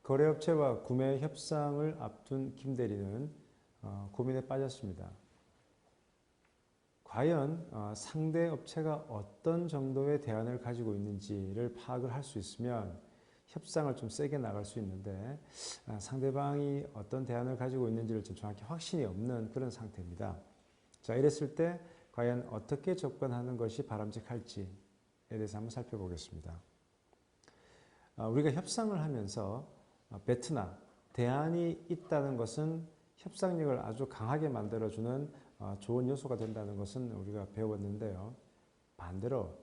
거래업체와 구매 협상을 앞둔 김 대리는 고민에 빠졌습니다. 과연 상대 업체가 어떤 정도의 대안을 가지고 있는지를 파악을 할 수 있으면 협상을 좀 세게 나갈 수 있는데 상대방이 어떤 대안을 가지고 있는지를 좀 정확히 확신이 없는 그런 상태입니다. 자, 이랬을 때 과연 어떻게 접근하는 것이 바람직할지에 대해서 한번 살펴보겠습니다. 우리가 협상을 하면서 배트나 대안이 있다는 것은 협상력을 아주 강하게 만들어주는 좋은 요소가 된다는 것은 우리가 배웠는데요. 반대로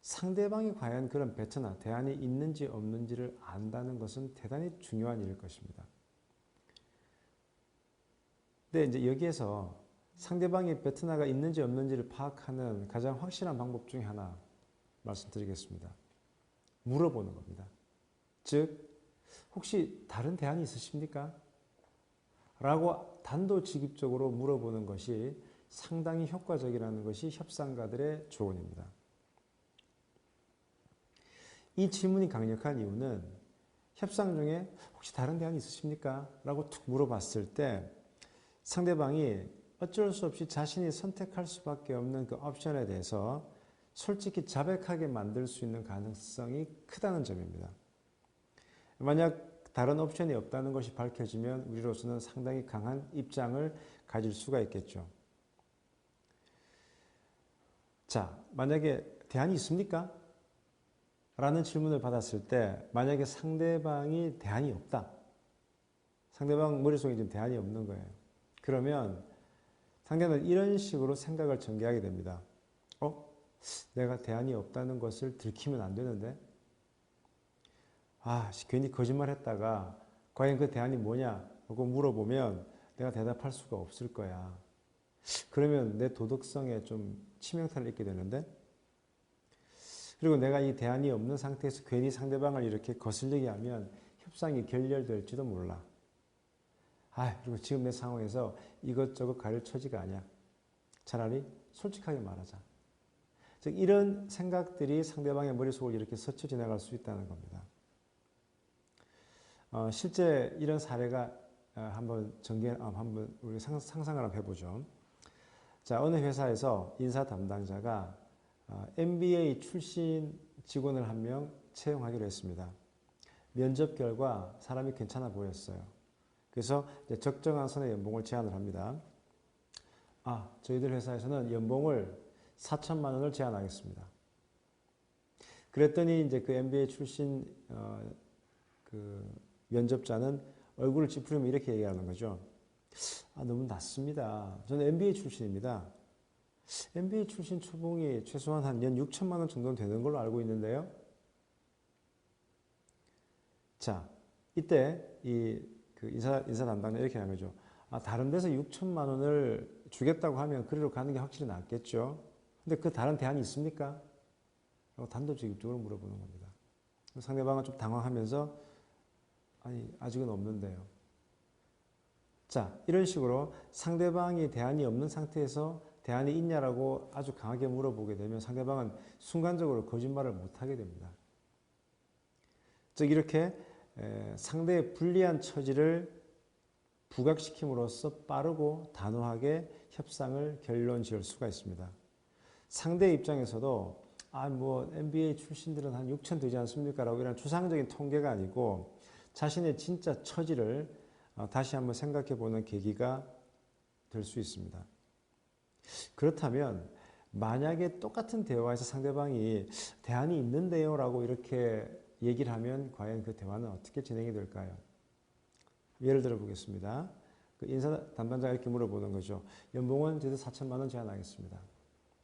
상대방이 과연 그런 배트나 대안이 있는지 없는지를 안다는 것은 대단히 중요한 일일 것입니다. 근데 이제 여기에서 상대방이 배트나가 있는지 없는지를 파악하는 가장 확실한 방법 중에 하나 말씀드리겠습니다. 물어보는 겁니다. 즉, 혹시 다른 대안이 있으십니까? 라고 단도직입적으로 물어보는 것이 상당히 효과적이라는 것이 협상가들의 조언입니다. 이 질문이 강력한 이유는 협상 중에 혹시 다른 대안이 있으십니까? 라고 툭 물어봤을 때 상대방이 어쩔 수 없이 자신이 선택할 수밖에 없는 그 옵션에 대해서 솔직히 자백하게 만들 수 있는 가능성이 크다는 점입니다. 만약 다른 옵션이 없다는 것이 밝혀지면 우리로서는 상당히 강한 입장을 가질 수가 있겠죠. 자, 만약에 대안이 있습니까? 라는 질문을 받았을 때 만약에 상대방이 대안이 없다. 상대방 머릿속에 지금 대안이 없는 거예요. 그러면 상대는 이런 식으로 생각을 전개하게 됩니다. 내가 대안이 없다는 것을 들키면 안 되는데? 괜히 거짓말 했다가 과연 그 대안이 뭐냐? 하고 물어보면 내가 대답할 수가 없을 거야. 그러면 내 도덕성에 좀 치명타를 입게 되는데? 그리고 내가 이 대안이 없는 상태에서 괜히 상대방을 이렇게 거슬리게 하면 협상이 결렬될지도 몰라. 그리고 지금 내 상황에서 이것저것 가릴 처지가 아니야. 차라리 솔직하게 말하자. 즉 이런 생각들이 상대방의 머릿속을 이렇게 스쳐 지나갈 수 있다는 겁니다. 실제 이런 사례가 한번 우리 상상을 한번 해보죠. 자, 어느 회사에서 인사 담당자가 MBA 출신 직원을 한 명 채용하기로 했습니다. 면접 결과 사람이 괜찮아 보였어요. 그래서 적정한 선의 연봉을 제안을 합니다. 저희들 회사에서는 연봉을 4천만 원을 제안하겠습니다. 그랬더니 이제 그 MBA 출신 그 면접자는 얼굴을 찌푸리면 이렇게 얘기하는 거죠. 너무 낮습니다. 저는 MBA 출신입니다. MBA 출신 초봉이 최소한 한 연 6천만 원 정도는 되는 걸로 알고 있는데요. 자, 이때 그 인사 담당자 이렇게 하는 거죠. 다른 데서 6천만 원을 주겠다고 하면 그리로 가는 게 확실히 낫겠죠. 근데 그 다른 대안이 있습니까? 라고 단도직입적으로 물어보는 겁니다. 상대방은 좀 당황하면서 아직은 없는데요. 자, 이런 식으로 상대방이 대안이 없는 상태에서 대안이 있냐라고 아주 강하게 물어보게 되면 상대방은 순간적으로 거짓말을 못하게 됩니다. 즉 이렇게 상대의 불리한 처지를 부각시킴으로써 빠르고 단호하게 협상을 결론 지을 수가 있습니다. 상대 입장에서도 MBA 출신들은 한 6천 되지 않습니까? 라고 이런 추상적인 통계가 아니고 자신의 진짜 처지를 다시 한번 생각해 보는 계기가 될 수 있습니다. 그렇다면 만약에 똑같은 대화에서 상대방이 대안이 있는데요 라고 이렇게 얘기를 하면 과연 그 대화는 어떻게 진행이 될까요? 예를 들어 보겠습니다. 그 인사 담당자가 이렇게 물어보는 거죠. 연봉은 저희도 4천만 원 제안하겠습니다.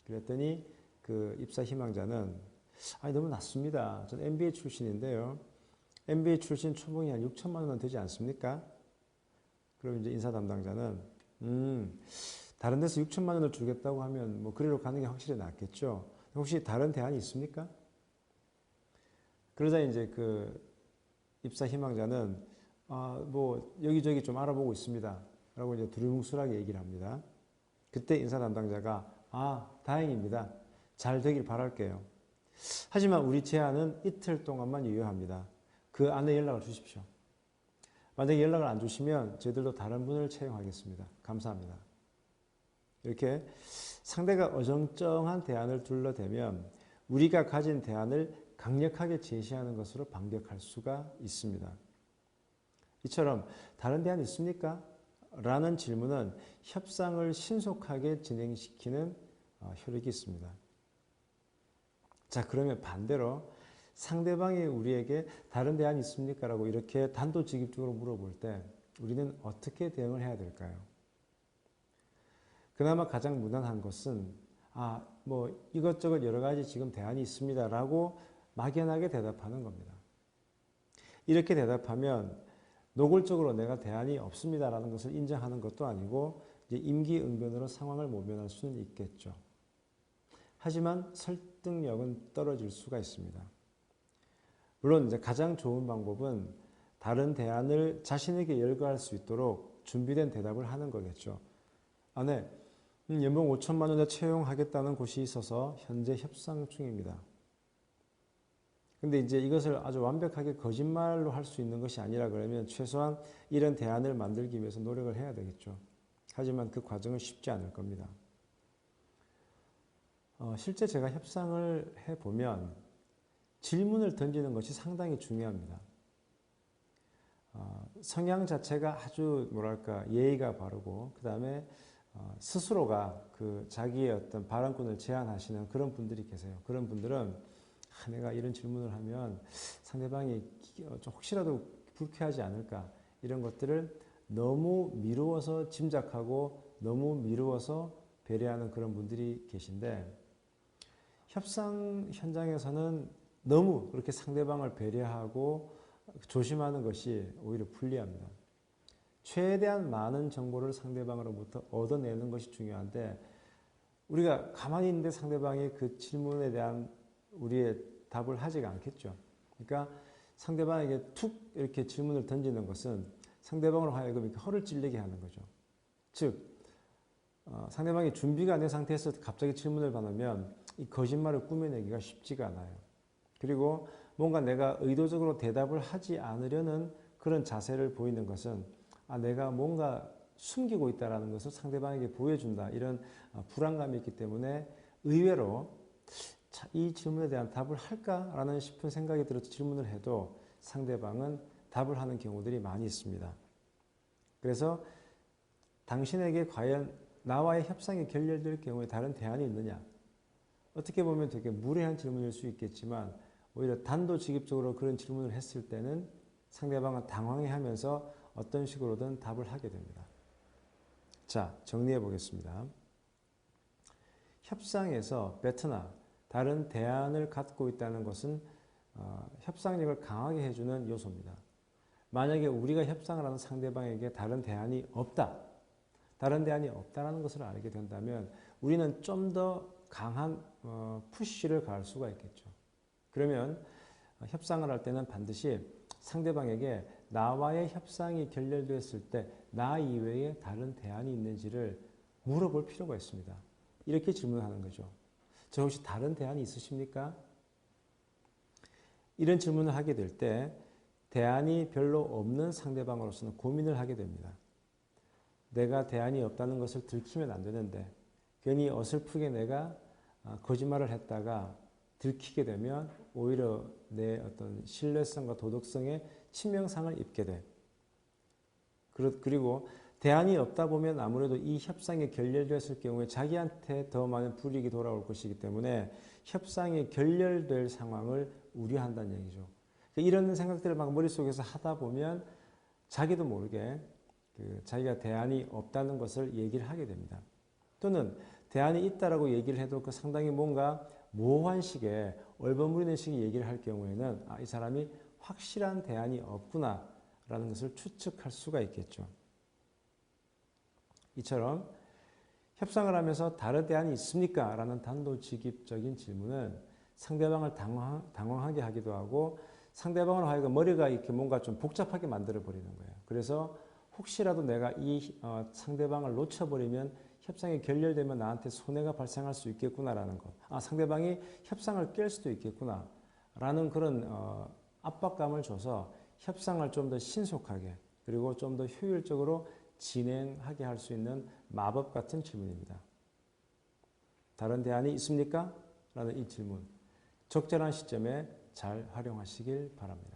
그랬더니 그 입사 희망자는 너무 낮습니다. 저는 MBA 출신인데요. MBA 출신 초봉이 한 6천만 원은 되지 않습니까? 그럼 이제 인사 담당자는 다른 데서 6천만 원을 주겠다고 하면 뭐 그리로 가는 게 확실히 낫겠죠. 혹시 다른 대안이 있습니까? 그러자 이제 그 입사 희망자는 여기저기 좀 알아보고 있습니다. 라고 이제 두루뭉술하게 얘기를 합니다. 그때 인사 담당자가 다행입니다. 잘 되길 바랄게요. 하지만 우리 제안은 이틀 동안만 유효합니다. 그 안에 연락을 주십시오. 만약에 연락을 안 주시면 저희들도 다른 분을 채용하겠습니다. 감사합니다. 이렇게 상대가 어정쩡한 대안을 둘러대면 우리가 가진 대안을 강력하게 제시하는 것으로 반격할 수가 있습니다. 이처럼 다른 대안 있습니까? 라는 질문은 협상을 신속하게 진행시키는 효력이 있습니다. 자, 그러면 반대로 상대방이 우리에게 다른 대안이 있습니까? 라고 이렇게 단도직입적으로 물어볼 때 우리는 어떻게 대응을 해야 될까요? 그나마 가장 무난한 것은 뭐 이것저것 여러 가지 지금 대안이 있습니다. 라고 막연하게 대답하는 겁니다. 이렇게 대답하면 노골적으로 내가 대안이 없습니다. 라는 것을 인정하는 것도 아니고 이제 임기응변으로 상황을 모면할 수는 있겠죠. 하지만 설득력은 떨어질 수가 있습니다. 물론 이제 가장 좋은 방법은 다른 대안을 자신에게 열거할 수 있도록 준비된 대답을 하는 거겠죠. 네. 연봉 5천만 원에 채용하겠다는 곳이 있어서 현재 협상 중입니다. 근데 이제 이것을 아주 완벽하게 거짓말로 할 수 있는 것이 아니라 그러면 최소한 이런 대안을 만들기 위해서 노력을 해야 되겠죠. 하지만 그 과정은 쉽지 않을 겁니다. 실제 제가 협상을 해보면 질문을 던지는 것이 상당히 중요합니다. 성향 자체가 아주 뭐랄까 예의가 바르고 그 다음에 스스로가 그 자기의 어떤 발언권을 제한하시는 그런 분들이 계세요. 그런 분들은 내가 이런 질문을 하면 상대방이 좀 혹시라도 불쾌하지 않을까 이런 것들을 너무 미루어서 짐작하고 너무 미루어서 배려하는 그런 분들이 계신데 협상 현장에서는 너무 그렇게 상대방을 배려하고 조심하는 것이 오히려 불리합니다. 최대한 많은 정보를 상대방으로부터 얻어내는 것이 중요한데 우리가 가만히 있는데 상대방이 그 질문에 대한 우리의 답을 하지가 않겠죠. 그러니까 상대방에게 툭 이렇게 질문을 던지는 것은 상대방으로 하여금 이렇게 허를 찔리게 하는 거죠. 즉 상대방이 준비가 안 된 상태에서 갑자기 질문을 받으면 이 거짓말을 꾸며내기가 쉽지가 않아요. 그리고 뭔가 내가 의도적으로 대답을 하지 않으려는 그런 자세를 보이는 것은 내가 뭔가 숨기고 있다는 것을 상대방에게 보여준다. 이런 불안감이 있기 때문에 의외로 이 질문에 대한 답을 할까라는 싶은 생각이 들어서 질문을 해도 상대방은 답을 하는 경우들이 많이 있습니다. 그래서 당신에게 과연 나와의 협상이 결렬될 경우에 다른 대안이 있느냐? 어떻게 보면 되게 무례한 질문일 수 있겠지만 오히려 단도직입적으로 그런 질문을 했을 때는 상대방은 당황해하면서 어떤 식으로든 답을 하게 됩니다. 자, 정리해 보겠습니다. 협상에서 베트나 다른 대안을 갖고 있다는 것은 협상력을 강하게 해주는 요소입니다. 만약에 우리가 협상을 하는 상대방에게 다른 대안이 없다. 다른 대안이 없다는 것을 알게 된다면 우리는 좀 더 강한 푸시를 가할 수가 있겠죠. 그러면 협상을 할 때는 반드시 상대방에게 나와의 협상이 결렬됐을 때 나 이외에 다른 대안이 있는지를 물어볼 필요가 있습니다. 이렇게 질문하는 거죠. 저 혹시 다른 대안이 있으십니까? 이런 질문을 하게 될 때 대안이 별로 없는 상대방으로서는 고민을 하게 됩니다. 내가 대안이 없다는 것을 들키면 안 되는데 괜히 어설프게 내가 거짓말을 했다가 들키게 되면 오히려 내 어떤 신뢰성과 도덕성에 치명상을 입게 돼. 그리고 대안이 없다 보면 아무래도 이 협상이 결렬됐을 경우에 자기한테 더 많은 불이익이 돌아올 것이기 때문에 협상이 결렬될 상황을 우려한다는 얘기죠. 이런 생각들을 막 머릿속에서 하다 보면 자기도 모르게 자기가 대안이 없다는 것을 얘기를 하게 됩니다. 또는 대안이 있다라고 얘기를 해도 그 상당히 뭔가 모호한 식의 얼버무리는 식의 얘기를 할 경우에는 이 사람이 확실한 대안이 없구나라는 것을 추측할 수가 있겠죠. 이처럼 협상을 하면서 다른 대안이 있습니까? 라는 단도직입적인 질문은 상대방을 당황하게 하기도 하고 상대방을 하여금 머리가 이렇게 뭔가 좀 복잡하게 만들어 버리는 거예요. 그래서 혹시라도 내가 이 상대방을 놓쳐버리면 협상이 결렬되면 나한테 손해가 발생할 수 있겠구나라는 것. 상대방이 협상을 깰 수도 있겠구나라는 그런 압박감을 줘서 협상을 좀 더 신속하게 그리고 좀 더 효율적으로 진행하게 할 수 있는 마법 같은 질문입니다. 다른 대안이 있습니까? 라는 이 질문, 적절한 시점에 잘 활용하시길 바랍니다.